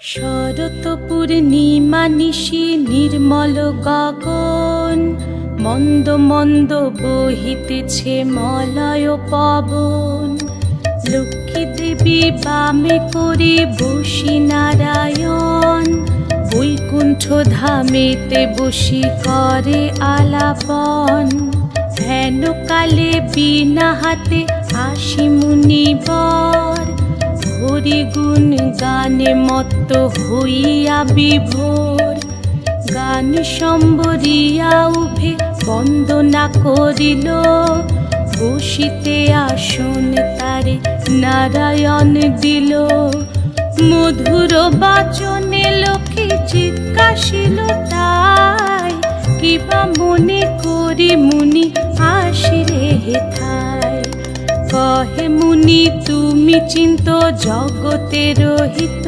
শরৎ পূর্ণিমা নিশি নির্মল গগন, মন্দ মন্দ বহিতেছে মলয় পবন। লক্ষ্মী দেবী বামে করে বসি নারায়ণ, বৈকুণ্ঠ ধামেতে বসি করে আলাপন। হেন কালে বিনা হাতে আসি মুনিবর, হরি গুণ গানে মত্ত হইয়া বিভোর। গান সম্বরিয়া উভে বন্দনা করিল, বসিতে আসন তারে নারায়ণ দিল। মধুর বাচনে লোকে জিজ্ঞাসিল তাই, কিবা মনে করি মুনি আসিরে হেথায়। কহে মুনি তুমি চিন্ত জগতের হিত,